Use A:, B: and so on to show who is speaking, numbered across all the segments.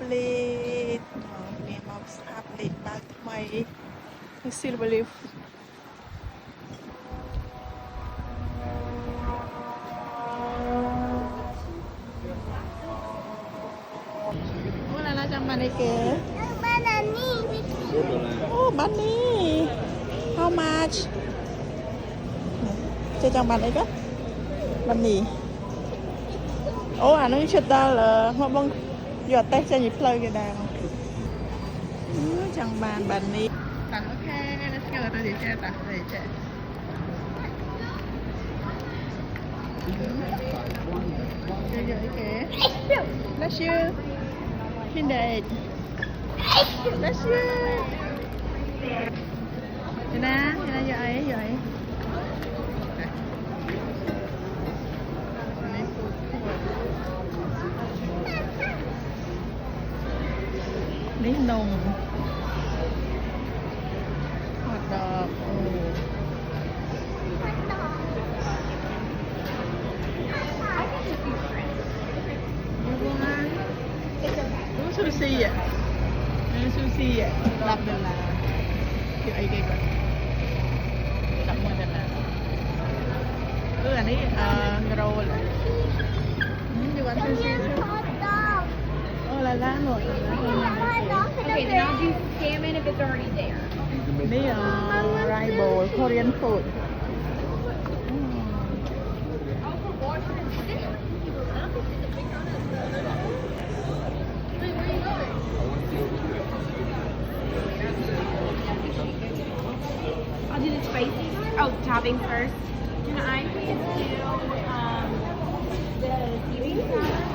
A: plate មានមកស្អាត plate បើកថ្មី silver leaf អូឡាឡាចាំបានអីគេ អូបាននេះ how much ចេះចង់បានអីក៏បាននេះអូអានឹងឈិតដល់មកបងយកតេស្តចេញពីផ្លូវគេដែរចង់បាននេះតាអូខេ let's go ទៅចេះតាចេះយកអីគេ bless you Kinder Egg bless you ណាយកអីនេះនំ hot dog អូ sushi อ่ะsushi อ่ะ$10คือไอ้เก๋ก่อน$10อันนี้โรลyou want sushi oh la la no
B: Okay, then I'll do salmon if it's already there.
A: นี่rice bowl Korean food
B: I'll do the spicy. Oh, topping first. Can I please do the seaweed salad?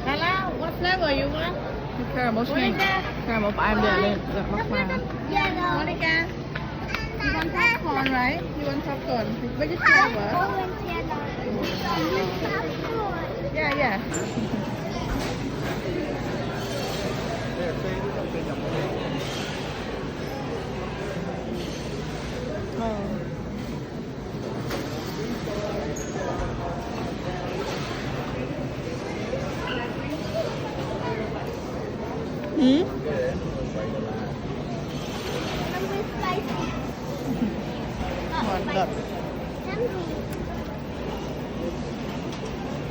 A: Lala, what flavor you want? Caramel sweet. Caramel I'm there. Monica, you want popcorn, right? You want popcorn? Which flavor? Yeah. Oh. Mantap.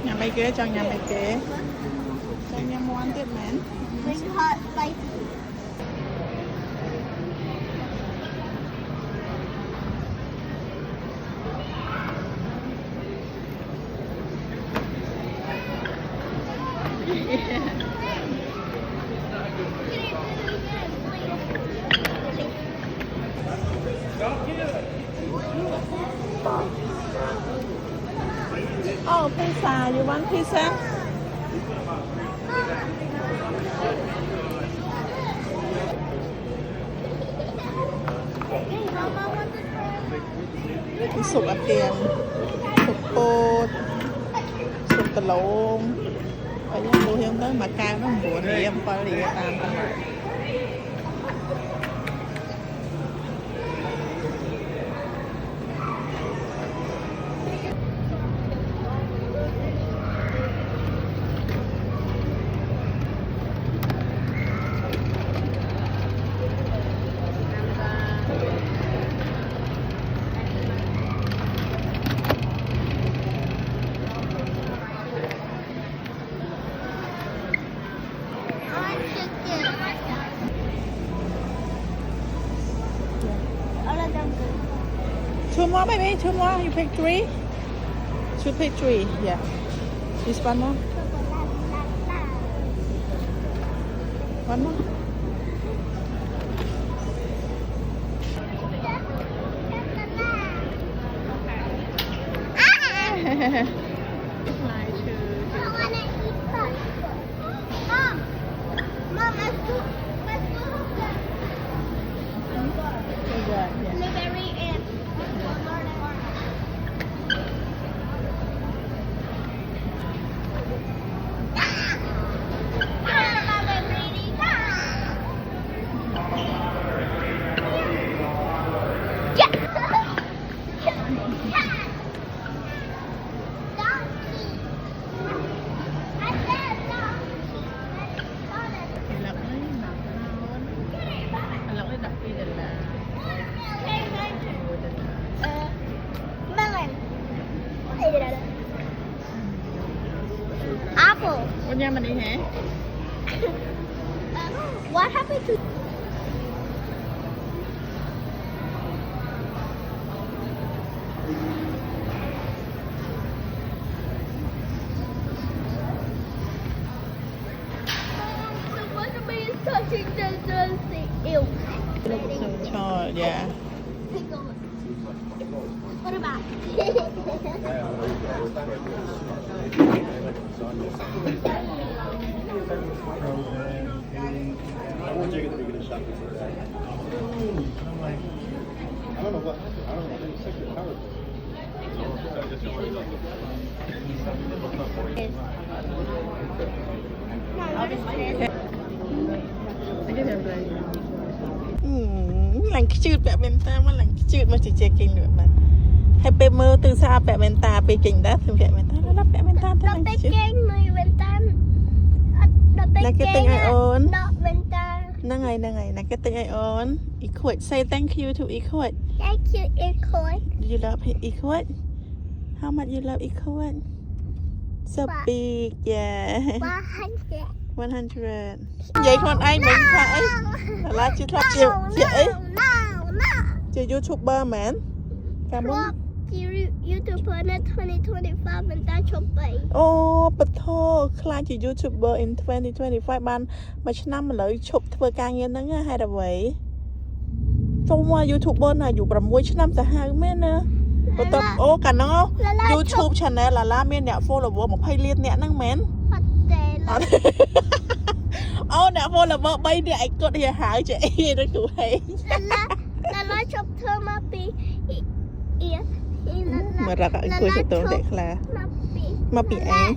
A: Nhằm mấy kế cho nhằm mấy kế. Cho nhằm món tiếp mến.
C: Bring hot spicy.
A: Oh, pizza. You want pizza? Cái sụp ở tiền, sụp bột, sụp tờ lông. Ở những đồ hiếm tới mà cao nó không buồn thì em coi thì tạm tạm. Two more, baby. Two more. You pick three. You pick three. Yeah. This one more. One more. nha mình đi hả?
C: What happened to the watermelon is touching the thing? Ew.
A: Cho dạ.
C: Take over. What about?
D: I want Jacob to get a shot. I don't know what happened. I don't know. They checked the power.
A: Lành chữ bẹ bên ta mà lành chữ mà chỉ chơi kinh được bạn. Hay bẹ mơ từ xa bẹ bên ta bẹ kinh đá từ bẹ bên ta nó lắp bẹ bên ta thế
C: Đọc
A: lành
C: tay
A: chữ.
C: kênh người bên ta. Đọc tay
A: Là cái tên
C: kênh
A: ai ôn.
C: Đọc bên ta.
A: Nâng ngày là cái tên ai ôn. Equate, say thank you to Equate.
C: Thank you, Equate.
A: Do you love Equate? How much you love Equate? So
C: What?
A: big, yeah.
C: 100.
A: 100. Vậy con anh mình phải là chị thoát chịu chị chị YouTuber man. Cảm ơn.
C: YouTuber 2025 mình ta chụp vậy.
A: Ô, bật thô, khai chị YouTuber in 2025 ban mà năm mà lợi chụp thưa ca nghe nó hay là vậy. Trong YouTuber này dù bằng mỗi năm sẽ hai mấy nè. Bật tập ô cả nó YouTube channel là la miên nè follower một hay liên nè năng mến. Ô nè follower bay nè anh có đi hại chị nó cũng hay.
C: Là chụp thơ mà bị
A: Mà ra cái cuối sẽ tưởng đẹp là mà bị ấy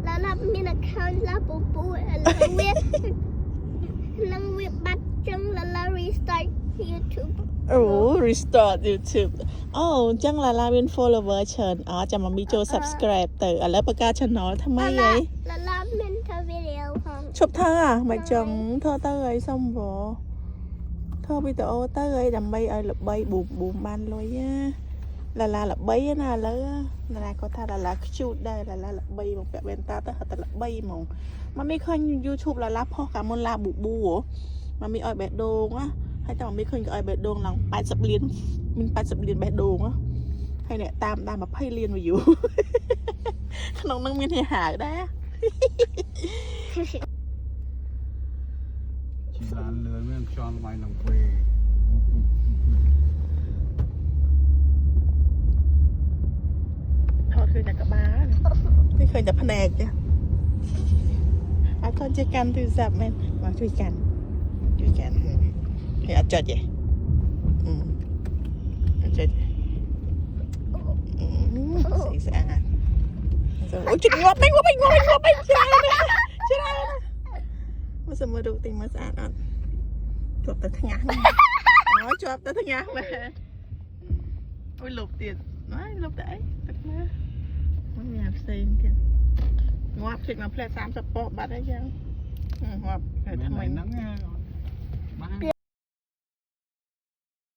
C: là mình account là bố bố là việc bắt chân là restart YouTube.
A: Restart YouTube. Chẳng là bên follower chờn chẳng mà bị cho subscribe từ ở lớp ca channel thằng mấy vậy?
C: Là mình thơ video không?
A: Chụp thơ à? Mà chồng thơ tới xong rồi. Thơ bây giờ tới đầm bay ơi là bay bùm ban lôi á. Là bay nè là có tha là shoot đây là bay một cái bên ta tới là bay mong mà mấy con YouTube làพ่อcả môn là bù mà mấy ơi bẹ đồ á hay tao mấy con ơi bẹ đồ lòng bài sập liên mình bài sập liên bẹ đồ á hay nè tam mà phay liên màอยู่ น้องมีให้หาได้
D: Chị là lười với cho mày lòng quê.
A: Thôiคือจากกระบ้าไม่เคยจะแผนกจ้ะอาคนจะกันถือสับมันมาช่วยกันให้อาจารย์อาจารย์สีสะอาดโอ้ยจุดงบไม่ใช่มาสมมติดูติมาสะอาดอ่ะจบแต่ทั้งงานจบแต่ทั้งงานมาโอ้ยหลบเตียนไม่หลบได้ตัดมามันมีอะไรกันงบถึงมาเพลย์3 สปอร์ตบัตรได้ยังงบทำไม
D: Nắng